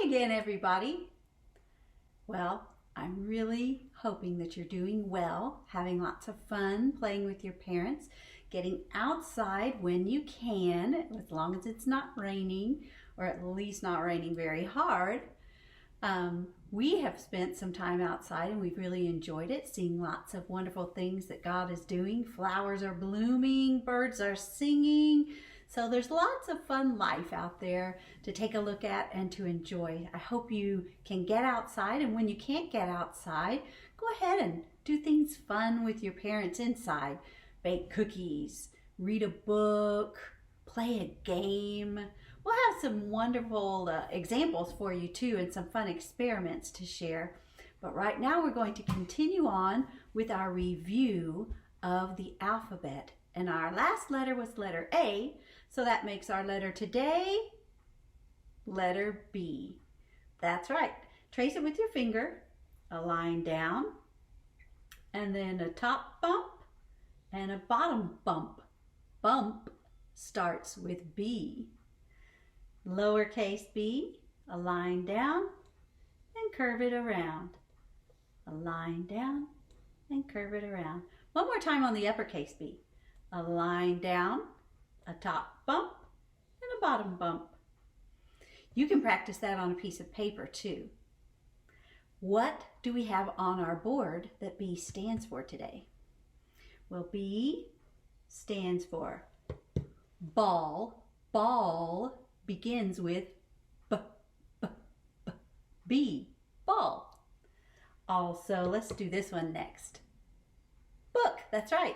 Hi again, everybody. Well, I'm really hoping that you're doing well, having lots of fun playing with your parents, getting outside when you can, as long as it's not raining, or at least not raining very hard. We have spent some time outside and we've really enjoyed it, seeing lots of wonderful things that God is doing. Flowers are blooming, birds are singing. So there's lots of fun life out there to take a look at and to enjoy. I hope you can get outside, and when you can't get outside, go ahead and do things fun with your parents inside. Bake cookies, read a book, play a game. We'll have some wonderful examples for you too, and some fun experiments to share. But right now we're going to continue on with our review of the alphabet. And our last letter was letter A, so that makes our letter today letter B. That's right. Trace it with your finger, a line down, and then a top bump and a bottom bump. Bump starts with B. Lowercase b, a line down and curve it around. A line down and curve it around. One more time on the uppercase B. A line down, a top bump, and a bottom bump. You can practice that on a piece of paper too. What do we have on our board that B stands for today? Well, B stands for ball. Ball begins with B, ball. Also, let's do this one next. Book, that's right.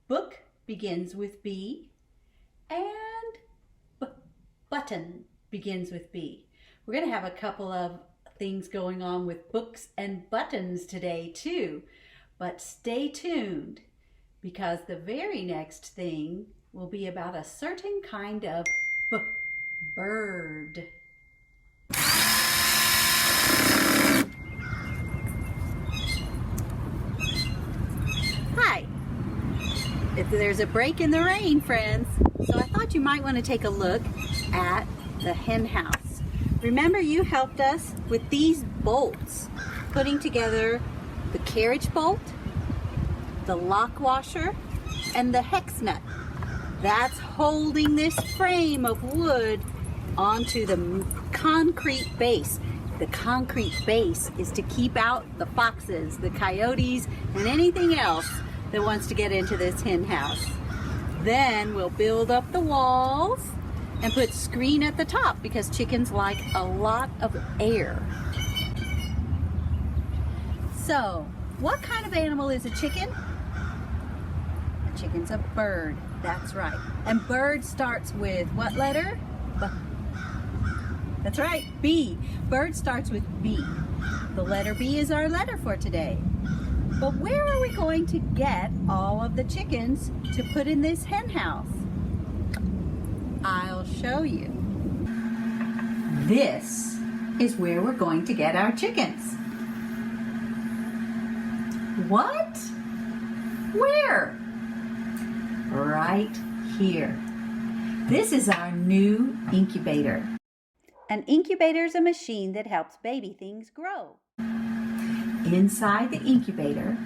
Book begins with B, and button begins with B. We're going to have a couple of things going on with books and buttons today too, but stay tuned because the very next thing will be about a certain kind of bird. Hi. There's a break in the rain, friends, so I thought you might want to take a look at the hen house. Remember, you helped us with these bolts, putting together the carriage bolt, the lock washer, and the hex nut. That's holding this frame of wood onto the concrete base. The concrete base is to keep out the foxes, the coyotes, and anything else that wants to get into this hen house. Then we'll build up the walls and put screen at the top because chickens like a lot of air. So, what kind of animal is a chicken? A chicken's a bird, that's right. And bird starts with what letter? B. That's right, B. Bird starts with B. The letter B is our letter for today. But where are we going to get all of the chickens to put in this hen house? I'll show you. This is where we're going to get our chickens. What? Where? Right here. This is our new incubator. An incubator is a machine that helps baby things grow. Inside the incubator,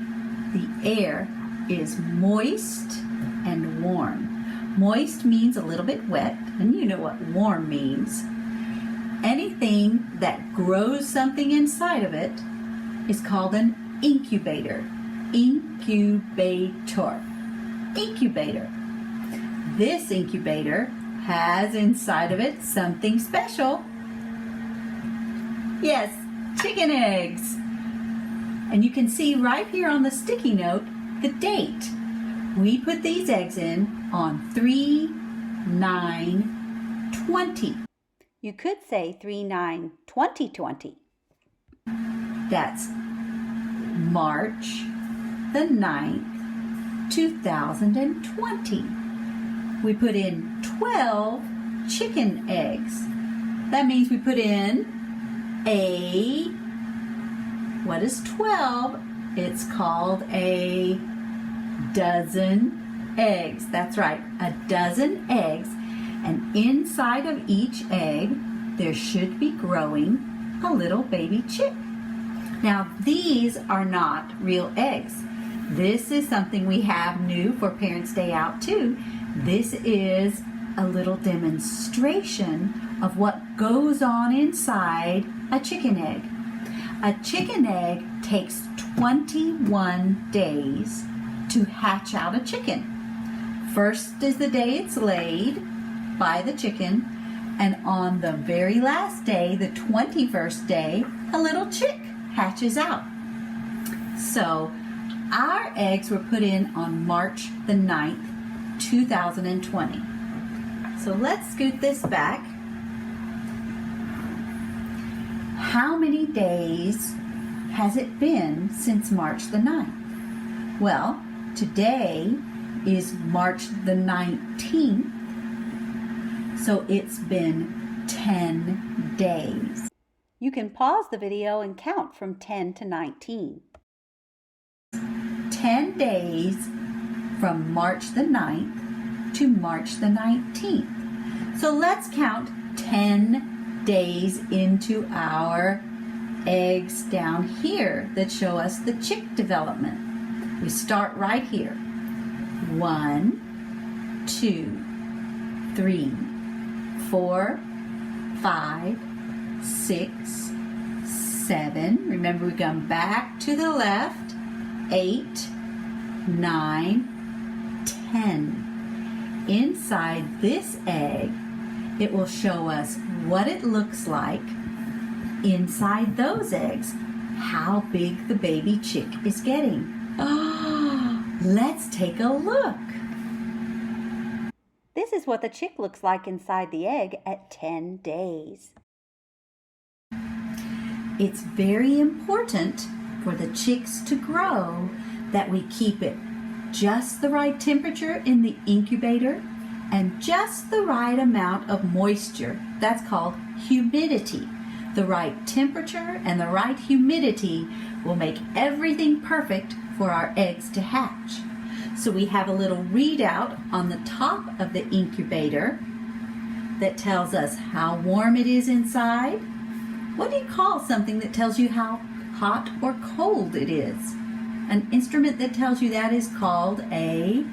the air is moist and warm. Moist means a little bit wet, and you know what warm means. Anything that grows something inside of it is called an incubator. Incubator. Incubator. This incubator has inside of it something special. Yes, chicken eggs. And you can see right here on the sticky note the date. We put these eggs in on 3/9/20. You could say 3/9/2020. That's March the 9th, 2020. We put in 12 chicken eggs. That means we put in what is 12? It's called a dozen eggs. That's right, a dozen eggs. And inside of each egg there should be growing a little baby chick. Now, these are not real eggs. This is something we have new for Parents' Day Out too. This is a little demonstration of what goes on inside a chicken egg. A chicken egg takes 21 days to hatch out a chicken. First is the day it's laid by the chicken, and on the very last day, the 21st day, a little chick hatches out. So our eggs were put in on March the 9th, 2020. So let's scoot this back. How many days has it been since March the 9th? Well, today is March the 19th, so it's been 10 days. You can pause the video and count from 10 to 19. 10 days from March the 9th to March the 19th. So let's count 10 days into our eggs down here that show us the chick development. We start right here. 1, 2, 3, 4, 5, 6, 7. Remember, we come back to the left. 8, 9, 10. Inside this egg, it will show us what it looks like inside those eggs, how big the baby chick is getting. Oh, let's take a look. This is what the chick looks like inside the egg at 10 days. It's very important for the chicks to grow that we keep it just the right temperature in the incubator and just the right amount of moisture. That's called humidity. The right temperature and the right humidity will make everything perfect for our eggs to hatch. So we have a little readout on the top of the incubator that tells us how warm it is inside. What do you call something that tells you how hot or cold it is? An instrument that tells you that is called a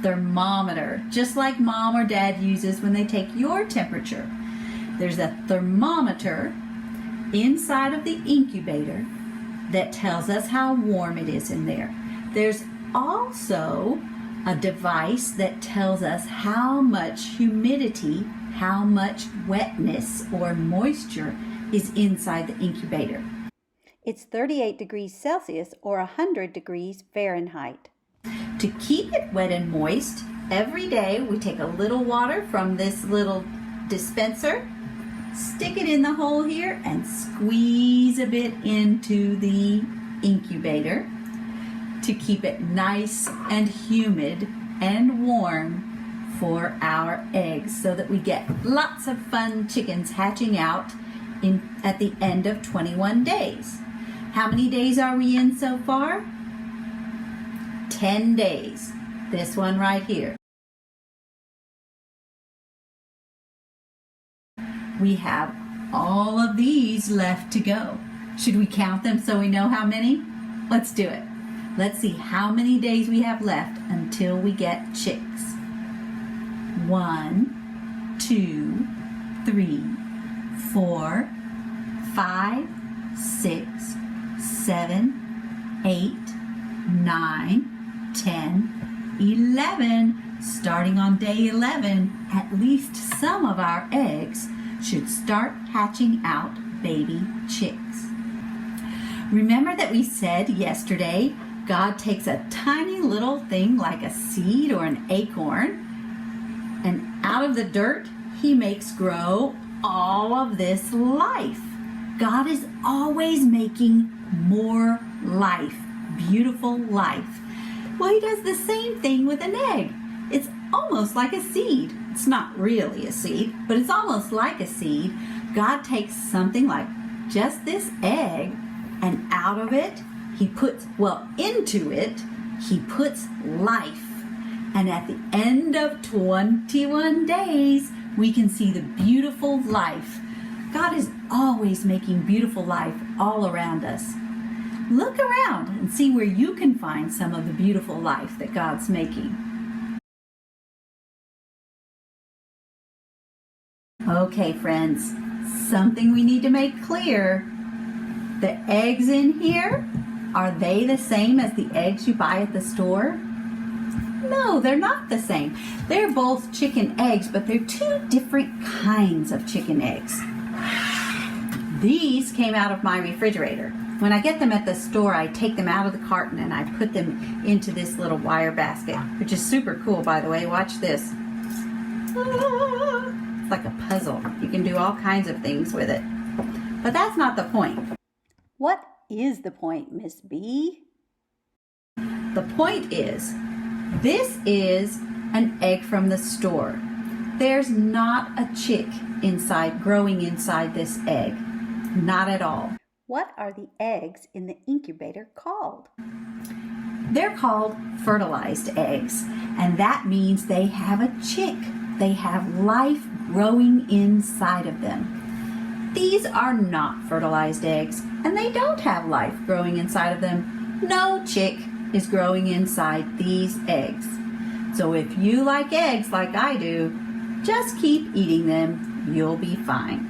thermometer, just like Mom or Dad uses when they take your temperature. There's a thermometer inside of the incubator that tells us how warm it is in there. There's also a device that tells us how much humidity, how much wetness or moisture is inside the incubator. It's 38 degrees Celsius or 100 degrees Fahrenheit. To keep it wet and moist, every day we take a little water from this little dispenser, stick it in the hole here, and squeeze a bit into the incubator to keep it nice and humid and warm for our eggs so that we get lots of fun chickens hatching out at the end of 21 days. How many days are we in so far? 10 days. This one right here. We have all of these left to go. Should we count them so we know how many? Let's do it. Let's see how many days we have left until we get chicks. 1, 2, 3, 4, 5, 6, 7, 8, 9, 10, 11. Starting on day 11, at least some of our eggs should start hatching out baby chicks. Remember that we said yesterday, God takes a tiny little thing like a seed or an acorn, and out of the dirt, He makes grow all of this life. God is always making more life, beautiful life. Well, He does the same thing with an egg. It's almost like a seed. It's not really a seed, but it's almost like a seed. God takes something like just this egg, and out of it, into it, He puts life. And at the end of 21 days, we can see the beautiful life God is always making beautiful life all around us. Look around and see where you can find some of the beautiful life that God's making. Okay, friends, something we need to make clear. The eggs in here, are they the same as the eggs you buy at the store? No, they're not the same. They're both chicken eggs, but they're two different kinds of chicken eggs. These came out of my refrigerator. When I get them at the store, I take them out of the carton and I put them into this little wire basket, which is super cool, by the way. Watch this. It's like a puzzle. You can do all kinds of things with it. But that's not the point. What is the point, Miss B? The point is, this is an egg from the store. There's not a chick growing inside this egg. Not at all. What are the eggs in the incubator called? They're called fertilized eggs, and that means they have a chick. They have life growing inside of them. These are not fertilized eggs, and they don't have life growing inside of them. No chick is growing inside these eggs. So if you like eggs like I do, just keep eating them. You'll be fine.